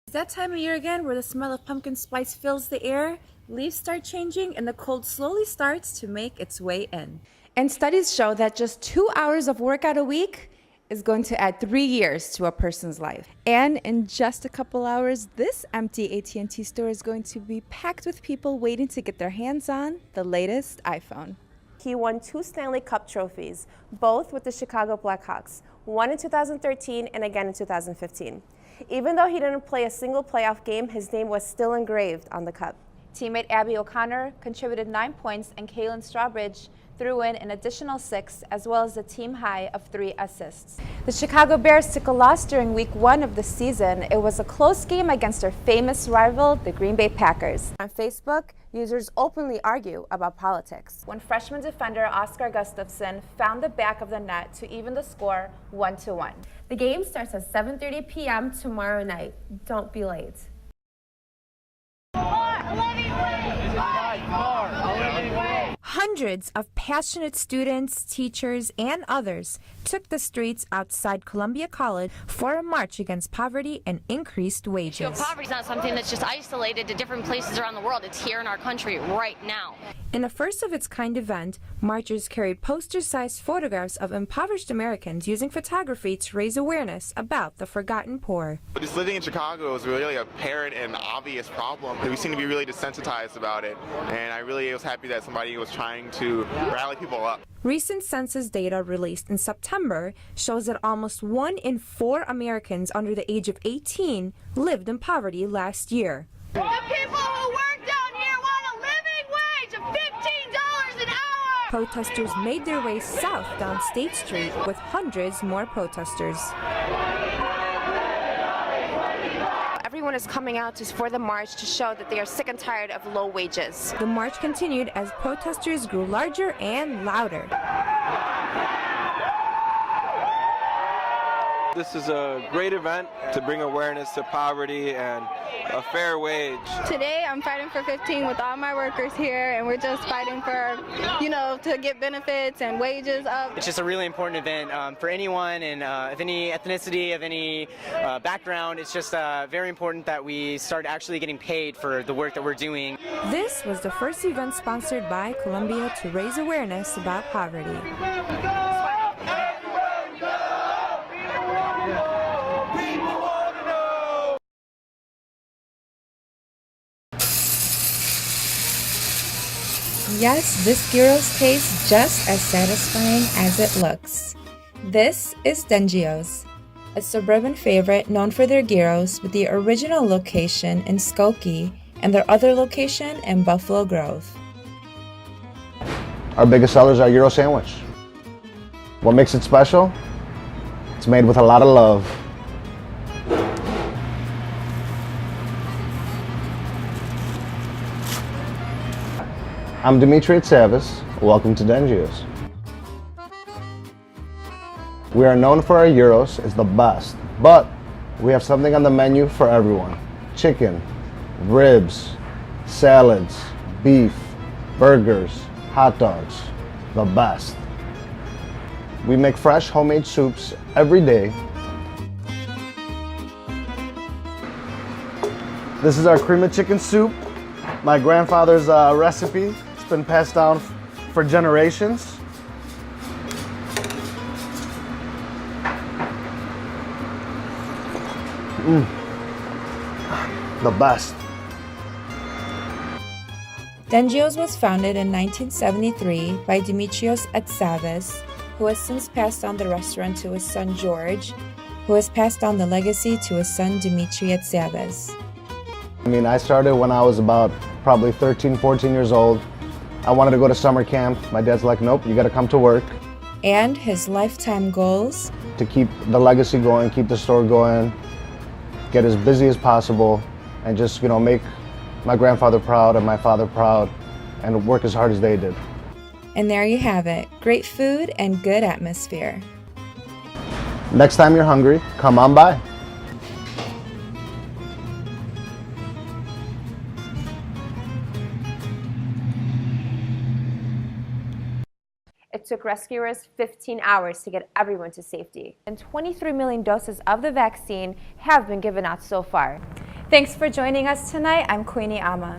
It's that time of year again where the smell of pumpkin spice fills the air, leaves start changing, and the cold slowly starts to make its way in. And studies show that just 2 hours of workout a week is going to add 3 years to a person's life. And in just a couple hours, this empty AT&T store is going to be packed with people waiting to get their hands on the latest iPhone. He won 2 Stanley Cup trophies, both with the Chicago Blackhawks, one in 2013 and again in 2015. Even though he didn't play a single playoff game, his name was still engraved on the cup. Teammate Abby O'Connor contributed 9 points, and Kaylin Strawbridge threw in an additional 6, as well as a team high of 3 assists. The Chicago Bears took a loss during week 1 of the season. It was a close game against their famous rival, the Green Bay Packers. On Facebook, users openly argue about politics. When freshman defender Oscar Gustafson found the back of the net to even the score 1-1. The game starts at 7:30 p.m. tomorrow night. Don't be late. Hundreds of passionate students, teachers, and others took the streets outside Columbia College for a march against poverty and increased wages. Poverty is not something that's just isolated to different places around the world. It's here in our country right now. In a first-of-its-kind event, marchers carried poster-sized photographs of impoverished Americans using photography to raise awareness about the forgotten poor. But just living in Chicago is really a apparent and obvious problem. We seem to be really desensitized about it, and I really was happy that somebody was trying to rally people up. Recent census data released in September shows that almost 1 in 4 Americans under the age of 18 lived in poverty last year. The people who work down here want a living wage of $15 an hour! Protesters made their way south down State Street with hundreds more protesters. Everyone is coming out for the march to show that they are sick and tired of low wages. The march continued as protesters grew larger and louder. This is a great event to bring awareness to poverty and a fair wage. Today I'm fighting for 15 with all my workers here, and we're just fighting for, to get benefits and wages up. It's just a really important event for anyone, and of any ethnicity, of any background. It's just very important that we start actually getting paid for the work that we're doing. This was the first event sponsored by Columbia to raise awareness about poverty. Yes, this gyros tastes just as satisfying as it looks. This is Dengio's, a suburban favorite known for their gyros, with the original location in Skokie and their other location in Buffalo Grove. Our biggest seller is our gyro sandwich. What makes it special? It's made with a lot of love. I'm Dimitri Savis. Welcome to Dengio's. We are known for our gyros. It's the best, but we have something on the menu for everyone. Chicken, ribs, salads, beef, burgers, hot dogs, the best. We make fresh homemade soups every day. This is our cream of chicken soup, my grandfather's recipe. It's been passed down for generations. The best. Dengio's was founded in 1973 by Dimitrios Atsavis, who has since passed on the restaurant to his son George, who has passed on the legacy to his son Dimitri Atsavis. I started when I was about probably 13, 14 years old. I wanted to go to summer camp. My dad's like, nope, you gotta come to work. And his lifetime goals? To keep the legacy going, keep the store going, get as busy as possible, and just, make my grandfather proud and my father proud, and work as hard as they did. And there you have it. Great food and good atmosphere. Next time you're hungry, come on by. It took rescuers 15 hours to get everyone to safety, and 23 million doses of the vaccine have been given out so far. Thanks for joining us tonight. I'm Queenie Amma.